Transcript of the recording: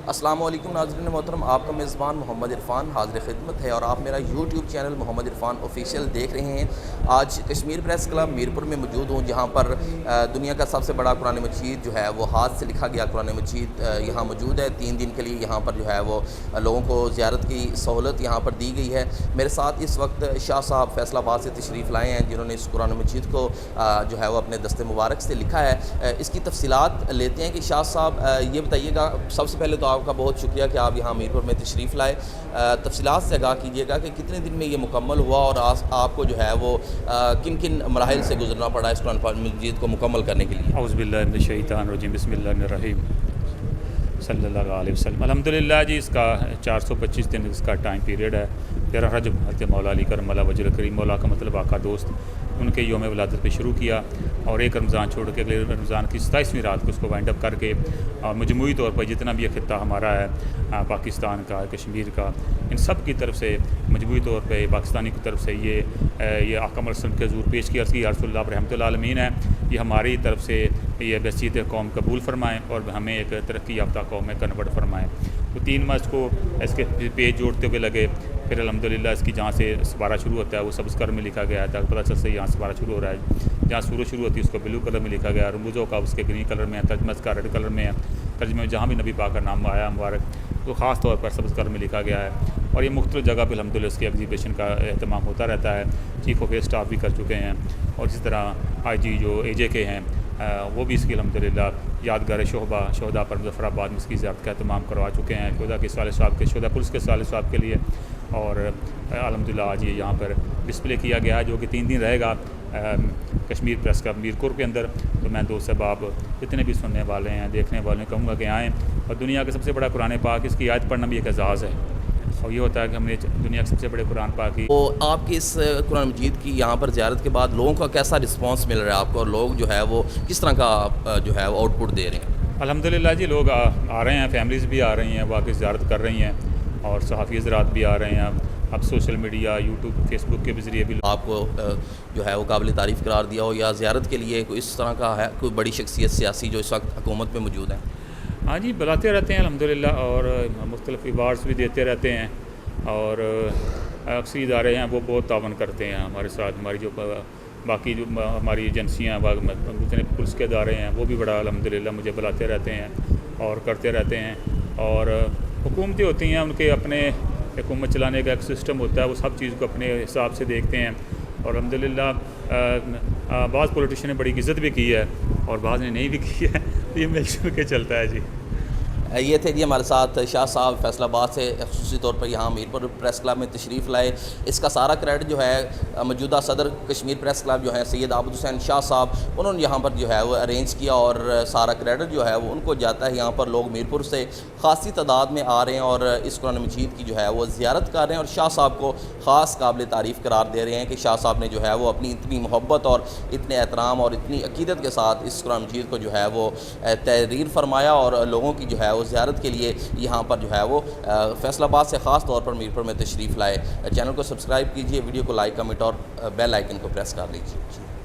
السلام علیکم ناظرین محترم، آپ کا میزبان محمد عرفان حاضر خدمت ہے اور آپ میرا یوٹیوب چینل محمد عرفان آفیشیل دیکھ رہے ہیں۔ آج کشمیر پریس کلب میرپور میں موجود ہوں، جہاں پر دنیا کا سب سے بڑا قرآن مجید جو ہے وہ ہاتھ سے لکھا گیا قرآن مجید یہاں موجود ہے۔ 3 دن کے لیے یہاں پر جو ہے وہ لوگوں کو زیارت کی سہولت یہاں پر دی گئی ہے۔ میرے ساتھ اس وقت شاہ صاحب فیصل آباد سے تشریف لائے ہیں، جنہوں نے اس قرآن مجید کو جو ہے وہ اپنے دست مبارک سے لکھا ہے۔ اس کی تفصیلات لیتے ہیں کہ شاہ صاحب یہ بتائیے گا، سب سے پہلے تو آپ کا بہت شکریہ کہ آپ یہاں میرپور میں تشریف لائے۔ تفصیلات سے آگاہ کیجیے گا کہ کتنے دن میں یہ مکمل ہوا اور آپ کو جو ہے وہ کن کن مراحل سے گزرنا پڑا اس قرآن مجید کو مکمل کرنے کے لیے؟ اعوذ باللہ من الشیطان الرجیم، بسم اللہ الرحیم، صلی اللہ علیہ وسلم۔ الحمدللہ جی، اس کا 425 دن اس کا ٹائم پیریڈ ہے۔ 13 رجب حضرت مولا علی کرم اللہ وجہ کریم، مولا کا مطلب آقا دوست، ان کے یوم ولادت پہ شروع کیا اور ایک رمضان چھوڑ کے اگلے رمضان کی 27ویں رات کو اس کو وائنڈ اپ کر کے اور مجموعی طور پر جتنا بھی یہ خطہ ہمارا ہے، پاکستان کا، کشمیر کا، ان سب کی طرف سے مجموعی طور پہ پاکستانی کی طرف سے یہ آقا مرسل کے حضور پیش کی عرض کی، یا رسول اللہ رحمۃ اللہ عالمین ہے، یہ ہماری طرف سے یہ بحثیت قوم قبول فرمائیں اور ہمیں ایک ترقی یافتہ قوم میں کنورٹ فرمائیں۔ تو 3 ماہ اس کے پیج جوڑتے ہوئے لگے، پھر الحمدللہ اس کی جہاں سے سپارہ شروع ہوتا ہے وہ سبز کلر میں لکھا گیا ہے تاکہ پتہ چل سے یہاں سپارہ شروع ہو رہا ہے، جہاں سورج شروع ہوتی ہے اس کو بلو کلر میں لکھا گیا ہے، رموزوں کا اس کے گرین کلر میں ہے، ترجمہ اس کا ریڈ کلر میں ہے، ترجمے میں جہاں بھی نبی پاک کا نام آیا مبارک تو خاص طور پر سبز کلر میں لکھا گیا ہے۔ اور یہ مختلف جگہ پہ الحمدللہ اس کی ایگزیبیشن کا اہتمام ہوتا رہتا ہے، چیف آف اسٹاف بھی کر چکے ہیں، اور اسی طرح آئی جی جو اے جے کے ہیں وہ بھی اس کی الحمدللہ یادگار شہداء پر مظفر آباد میں اس کی زیارت کا اہتمام کروا چکے ہیں، شہداء کے سال صاحب کے، شہداء پولیس کے سال صاحب کے لیے، اور الحمدللہ آج یہ یہاں پر ڈسپلے کیا گیا ہے جو کہ 3 دن رہے گا کشمیر پریس کلب میرپور کے اندر۔ تو میں دوست احباب جتنے بھی سننے والے ہیں، دیکھنے والے ہیں، کہوں گا کہ آئیں، اور دنیا کا سب سے بڑا قرآن پاک، اس کی آیت پڑھنا بھی ایک اعزاز ہے، اور یہ ہوتا ہے کہ ہم نے دنیا کے سب سے بڑے قرآن پاک کی تو آپ کی اس قرآن مجید کی یہاں پر زیارت کے بعد لوگوں کا کیسا رسپانس مل رہا ہے آپ کو، اور لوگ جو ہے وہ کس طرح کا جو ہے وہ آؤٹ پٹ دے رہے ہیں؟ الحمدللہ جی، لوگ آ رہے ہیں، فیملیز بھی آ رہی ہیں، واقعی زیارت کر رہی ہیں، اور صحافی حضرات بھی آ رہے ہیں، اب سوشل میڈیا، یوٹیوب، فیس بک کے بھی ذریعے بھی آپ کو جو ہے وہ قابل تعریف قرار دیا ہو، یا زیارت کے لیے کوئی اس طرح کا ہے کوئی بڑی شخصیت سیاسی جو اس وقت حکومت میں موجود ہے؟ ہاں جی، بلاتے رہتے ہیں الحمدللہ، اور مختلف ایوارڈز بھی دیتے رہتے ہیں، اور اکثر ادارے ہیں وہ بہت تعاون کرتے ہیں ہمارے ساتھ، ہماری جو باقی جو ہماری ایجنسیاں، جتنے پولیس کے ادارے ہیں وہ بھی بڑا الحمدللہ مجھے بلاتے رہتے ہیں اور کرتے رہتے ہیں، اور حکومتیں ہوتی ہیں ان کے اپنے حکومت چلانے کا ایک سسٹم ہوتا ہے، وہ سب چیز کو اپنے حساب سے دیکھتے ہیں، اور الحمدللہ بعض پولیٹیشین نے بڑی عزت بھی کی ہے اور بعض نے نہیں بھی کی ہے، تو یہ مل جل کے چلتا ہے جی۔ یہ تھے جی ہمارے ساتھ شاہ صاحب فیصل آباد سے، خصوصی طور پر یہاں میرپور پریس کلب میں تشریف لائے۔ اس کا سارا کریڈٹ جو ہے موجودہ صدر کشمیر پریس کلب جو ہے سید عابد حسین شاہ صاحب، انہوں نے یہاں پر جو ہے وہ ارینج کیا، اور سارا کریڈٹ جو ہے وہ ان کو جاتا ہے۔ یہاں پر لوگ میرپور سے خاصی تعداد میں آ رہے ہیں اور اس قرآن مجید کی جو ہے وہ زیارت کر رہے ہیں، اور شاہ صاحب کو خاص قابل تعریف قرار دے رہے ہیں کہ شاہ صاحب نے جو ہے وہ اپنی اتنی محبت اور اتنے احترام اور اتنی عقیدت کے ساتھ اس قرآن مجید کو جو ہے وہ تحریر فرمایا، اور لوگوں کی جو ہے وہ زیارت کے لیے یہاں پر جو ہے وہ فیصل آباد سے خاص طور پر میرپور میں تشریف لائے۔ چینل کو سبسکرائب کیجیے، ویڈیو کو لائک، کمنٹ اور بیل آئیکن کو پریس کر لیجیے۔